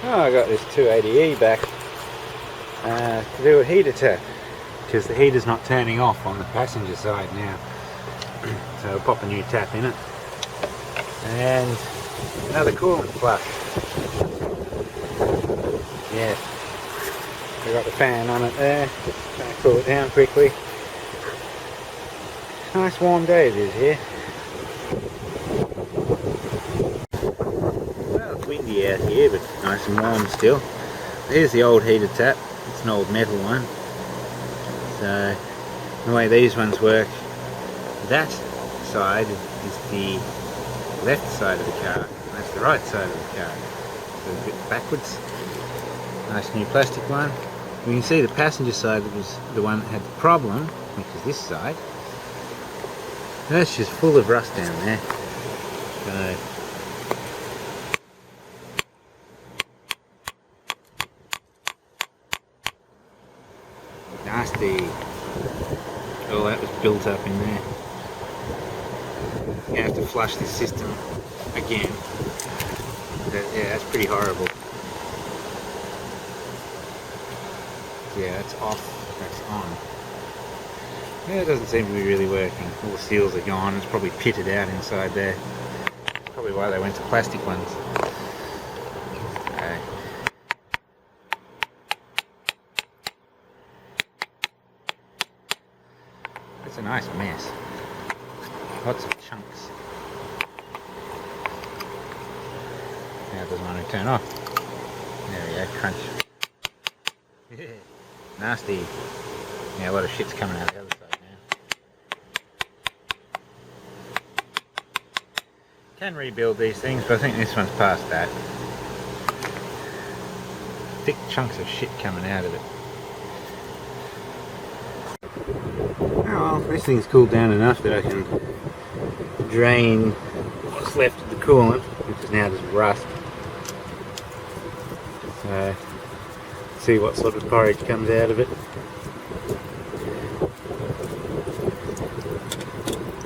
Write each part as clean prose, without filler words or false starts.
Oh, I got this 280E back to do a heater tap because the heater's not turning off on the passenger side now. So I'll pop a new tap in it. And another coolant flush. Yeah, we got the fan on it there. Trying to cool it down quickly. Nice warm day it is here. Well, it's windy out here, but nice and warm still. There's the old heater tap. It's an old metal one. So the way these ones work, that side is the left side of the car. That's the right side of the car. So a bit backwards. Nice new plastic one. You can see the passenger side was the one that had the problem, which is this side. That's just full of rust down there. So nasty. All that was built up in there. You have to flush this system again. But yeah, that's pretty horrible. Yeah, that's off, that's on. Yeah, it doesn't seem to be really working. All the seals are gone. It's probably pitted out inside there. Probably why they went to plastic ones. Okay. It's a nice mess. Lots of chunks. Now it doesn't want to turn off. There we go, crunch. Yeah. Nasty. Yeah, a lot of shit's coming out the other side now. Can rebuild these things, but I think this one's past that. Thick chunks of shit coming out of it. Oh well, this thing's cooled down enough that I can drain what's left of the coolant, which is now just rust. So, see what sort of porridge comes out of it.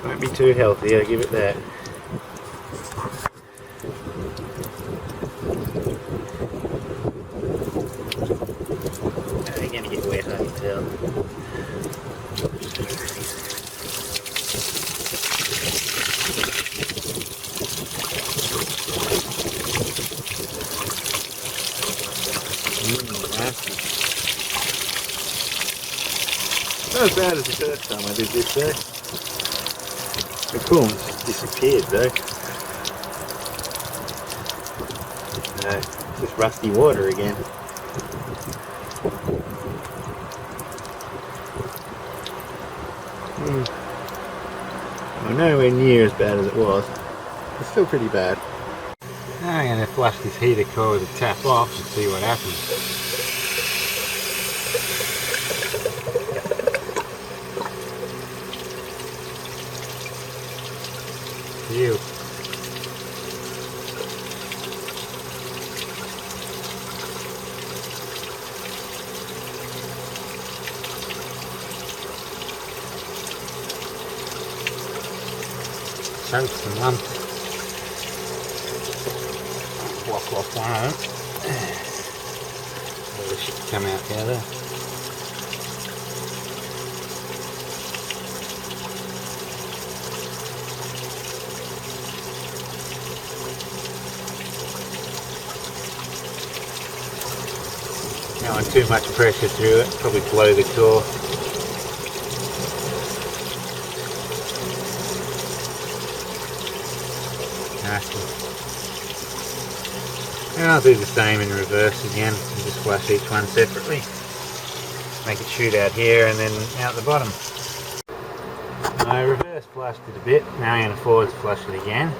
Won't be too healthy, I'll give it that. They're going to get wet, I can tell. Nasty. Not as bad as the first time I did this though. The coolant just disappeared though. It's just rusty water again. Well, nowhere near as bad as it was. It's still pretty bad. Now I'm going to flush this heater core with a tap off and see what happens. Ew. Chunks and lumps. Block off one of them. All the shit come out the other. Now, too much pressure through it, probably blow the core. Nasty. And I'll do the same in reverse again, and just flush each one separately. Make it shoot out here and then out the bottom. I reverse flushed it a bit, now I'm going to forward flush it again.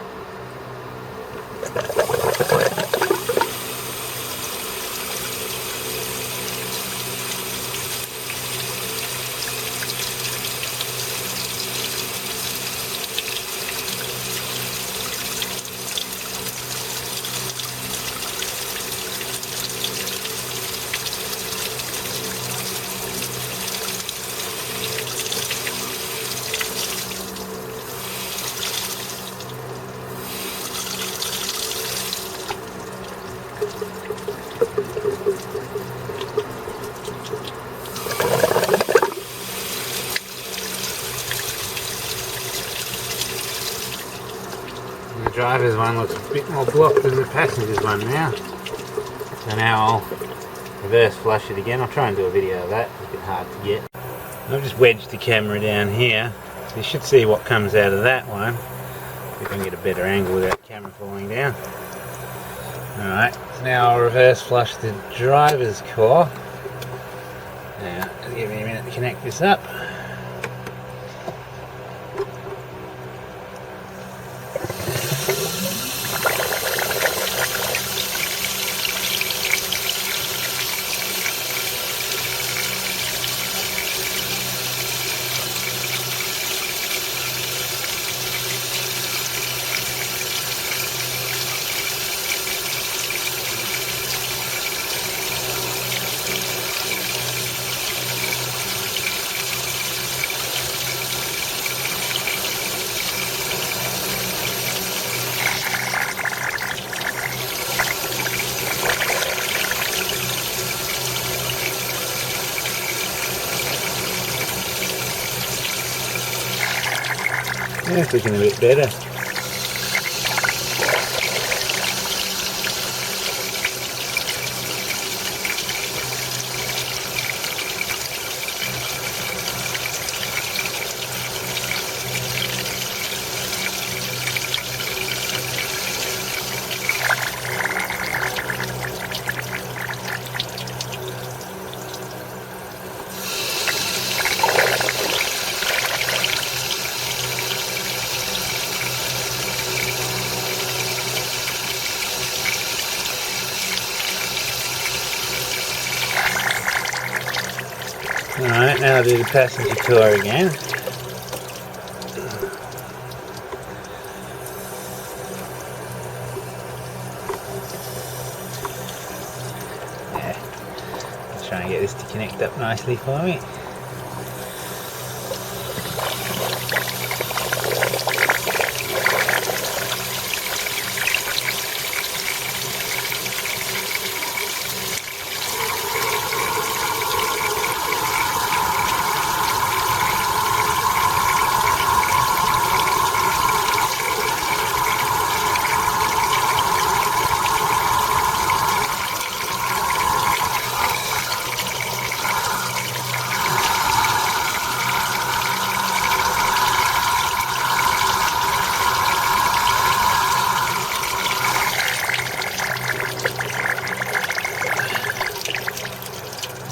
The driver's one looks a bit more blocked than the passenger's one now. So now I'll reverse flush it again. I'll try and do a video of that, it's a bit hard to get. I've just wedged the camera down here, so you should see what comes out of that one. If I can get a better angle without the camera falling down. Alright, so now I'll reverse flush the driver's core. Now, give me a minute to connect this up. Yeah, it's looking a bit better. Alright, now I'll do the passenger tour again. Yeah, I'll try and get this to connect up nicely for me.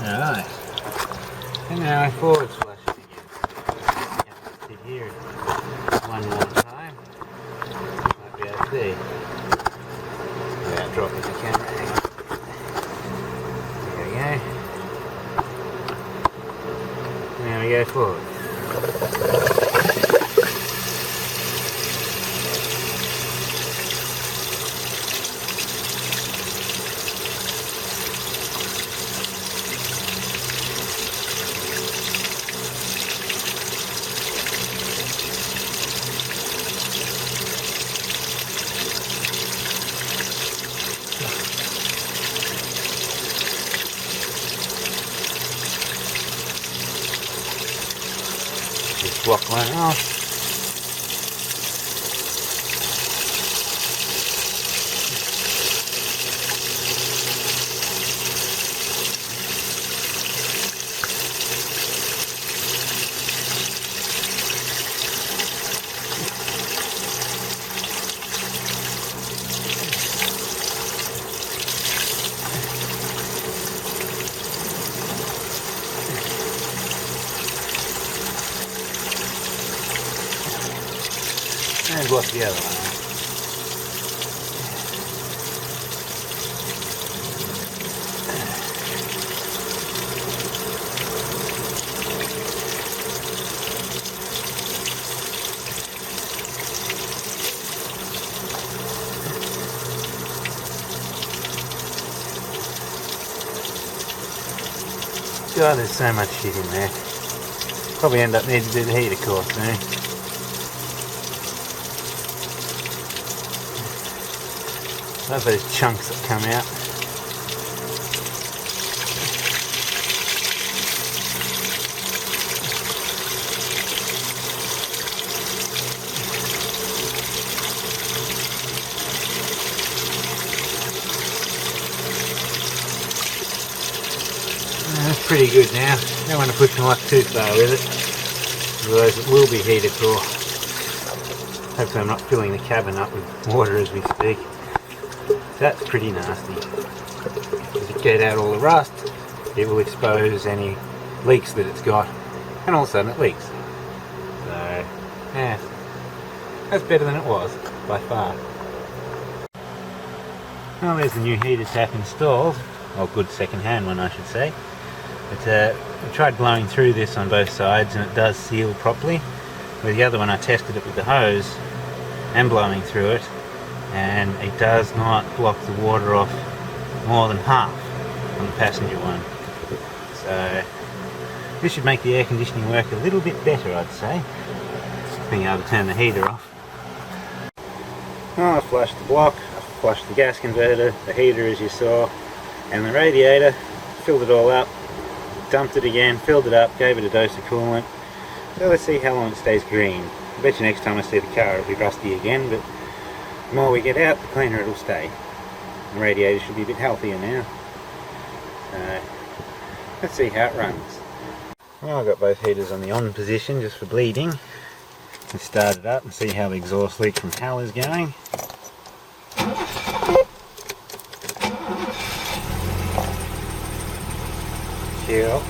Alright, and now I forward flush it again. Sit here one more time. Might be able to see. Without dropping the camera. Hang on. There we go. Now we go forward. Just block one off. And block the other one. God, there's so much shit in there. Probably end up needing to do the heater core soon. Love those chunks that come out. That's pretty good now. Don't want to push my luck too far with it, otherwise it will be heated core. Hopefully I'm not filling the cabin up with water as we speak. That's pretty nasty. As it get out all the rust, it will expose any leaks that it's got, and all of a sudden it leaks. So, yeah, that's better than it was, by far. Well, there's the new heater tap installed, or good second-hand one I should say. But I tried blowing through this on both sides and it does seal properly. With the other one I tested it with the hose and blowing through it, and it does not block the water off more than half on the passenger one. So this should make the air conditioning work a little bit better, I'd say. Being able to turn the heater off. Well, I flushed the block, I flushed the gas converter, the heater as you saw, and the radiator, filled it all up, dumped it again, filled it up, gave it a dose of coolant. So let's see how long it stays green. I bet you next time I see the car it'll be rusty again, but the more we get out, the cleaner it'll stay. The radiator should be a bit healthier now. So let's see how it runs. Well, I've got both heaters on the on position just for bleeding. Let's start it up and see how the exhaust leak from hell is going. Cool.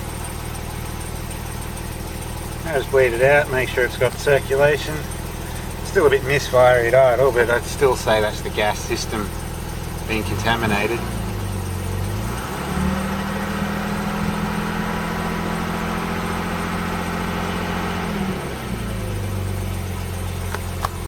Just bleed it out, make sure it's got circulation. Still a bit misfire at idle, but I'd still say that's the gas system being contaminated.